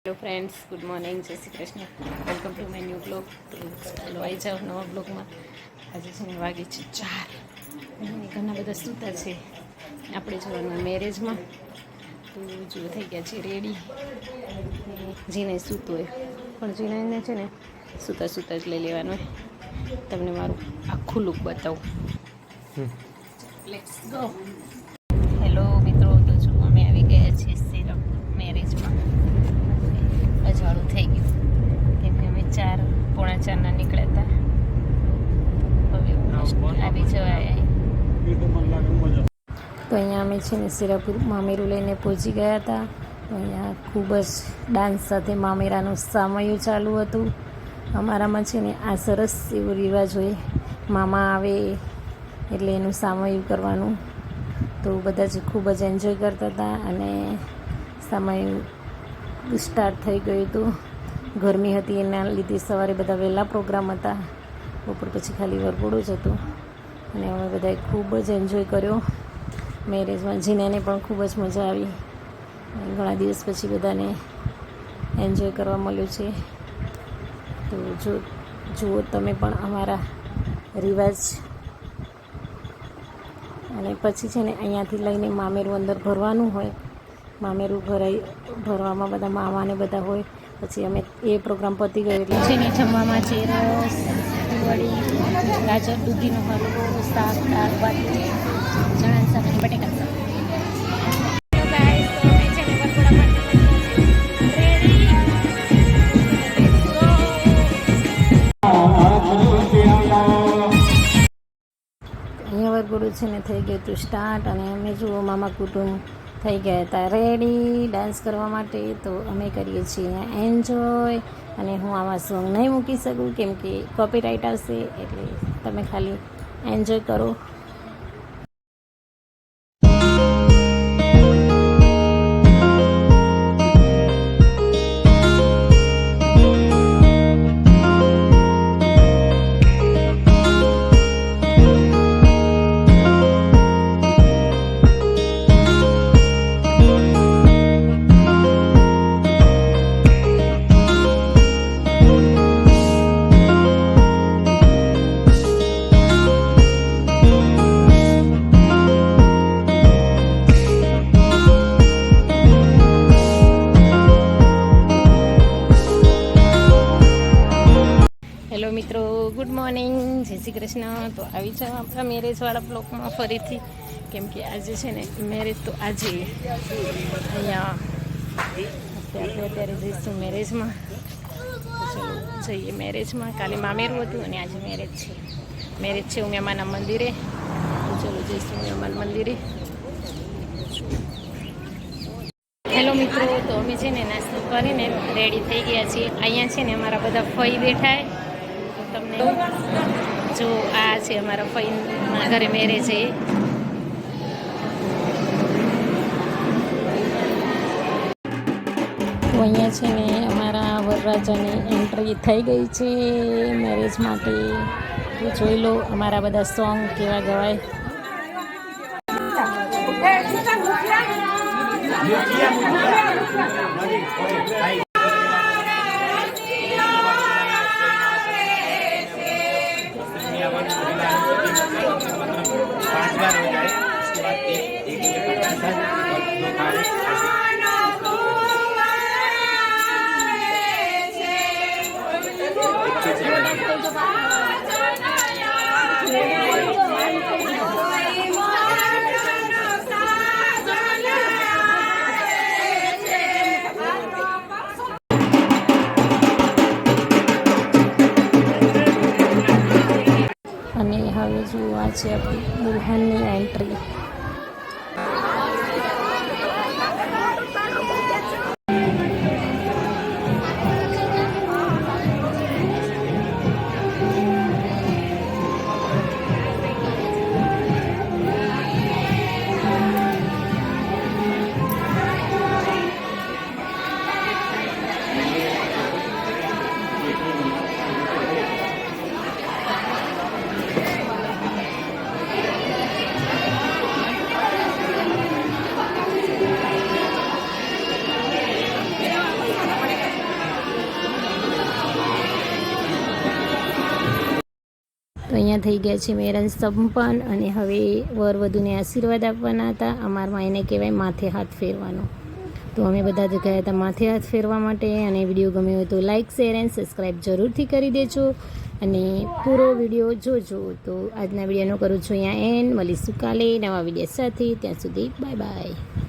Hello friends, good morning, જય Shri Krishna. Welcome to my new blog. તો ચાલો આવી જાઓ નવા બ્લોગમાં. આજે છે ને વાગે છે 4 અને ઘણા બધા સૂતા છે. આપણે જવાનું મેરેજમાં. તો જો થઈ ગયા છે રેડી. જીને સૂતું હોય પણ જીનાને છે ને સૂતા સૂતા જ લઈ લેવાનું હોય. તમને મારું આખું લુક બતાવું. Let's go. હેલો મિત્રો, તો જો અમે આવી ગયા છીએ શ્રીરામપુર મેરેજમાં. અજવાળું થઈ ગયું કેમ કે અમે 4:45 નીકળ્યા હતા. હવે આવી જવાય. તો અહીંયા અમે છે ને શ્રીરામપુર મામેરું લઈને પહોંચી ગયા હતા. તો અહીંયા ખૂબ જ ડાન્સ સાથે મામેરાનું સામયું ચાલુ હતું. અમારામાં છે ને આ સરસ એવો રિવાજ હોય, મામા આવે એટલે એનું સામયું કરવાનું. તો બધા જ ખૂબ જ એન્જોય કરતા હતા અને સામયું સ્ટાર્ટ થઈ ગયું હતું. ગરમી હતી એના લીધે સવારે બધા વહેલા પ્રોગ્રામ હતા. બપોર પછી ખાલી વરઘોડું જ હતું અને અમે બધાએ ખૂબ જ એન્જોય કર્યો મેરેજમાં. જીનાને પણ ખૂબ જ મજા આવી. ઘણા દિવસ પછી બધાને એન્જોય કરવા મળ્યું છે. તો જુઓ તમે પણ અમારા રિવાજ. અને પછી છે ને અહીંયાથી લઈને મામેરું અંદર ભરવાનું હોય. મામેરું ભરવામાં બધા મામાને બધા હોય. પછી અમે એ પ્રોગ્રામ પતી ગયો એટલે છે ને જમવામાં છે રસ, વડી, ગાજર દૂધીનો હલવો, શાક, દાળ, ભાત, ચણાનું શાક અને બટેકાનું શાક. અહીંયા વરઘોડું છે ને થઈ ગયું હતું સ્ટાર્ટ અને અમે જુઓ મામા કુટુંબ થઈ ગયા હતા રેડી ડાન્સ કરવા માટે. તો અમે કરીએ છીએ એન્જોય. અને હું આમાં સોંગ નહીં મૂકી શકું કેમ કે કોપીરાઇટ આવશે, એટલે તમે ખાલી એન્જોય કરો. હેલો મિત્રો, ગુડ મોર્નિંગ, જય શ્રી કૃષ્ણ. તો આવી જાઓ આપણા મેરેજવાળા બ્લોકમાં ફરીથી, કેમ કે આજે છે ને મેરેજ. તો આજે અહીંયા આપણે અત્યારે જઈશું મેરેજમાં. તો ચલો જઈએ મેરેજમાં. કાલે મામેરું હતું અને આજે મેરેજ છે. મેરેજ છે ઉમિયામાના મંદિરે. તો ચલો જઈશું ઉમિયામાન મંદિરે. હેલો મિત્રો, તો અમે છે ને નાસ્તો કરીને રેડી થઈ ગયા છીએ. અહીંયા છે ને અમારા બધા ફઈ બેઠા. તમને જો આ છે અમારા ફઈના ઘરે મેરેજ છે. તો અહીંયા છે ને અમારા વરરાજાની એન્ટ્રી થઈ ગઈ છે મેરેજ માટે. તો જોઈ લો અમારા બધા સોંગ કેવા ગવાય. અને હવે જોવા છે આપણી દુલ્હનની એન્ટ્રી. અહીંયા થઈ ગયા છે મેરેજ સંપન્ન અને હવે વર વધુને આશીર્વાદ આપવાના હતા. અમારમાં એને કહેવાય માથે હાથ ફેરવાનો. તો અમે બધા જ ગયા હતા માથે હાથ ફેરવા માટે. અને વિડીયો ગમ્યો હોય તો લાઇક શેર એન્ડ સબસ્ક્રાઈબ જરૂરથી કરી દેજો અને પૂરો વિડીયો જોજો. તો આજના વિડીયોનો કરું છું અહીંયા એન્ડ. મળીશું કાલે નવા વિડીયો સાથે. ત્યાં સુધી બાય બાય.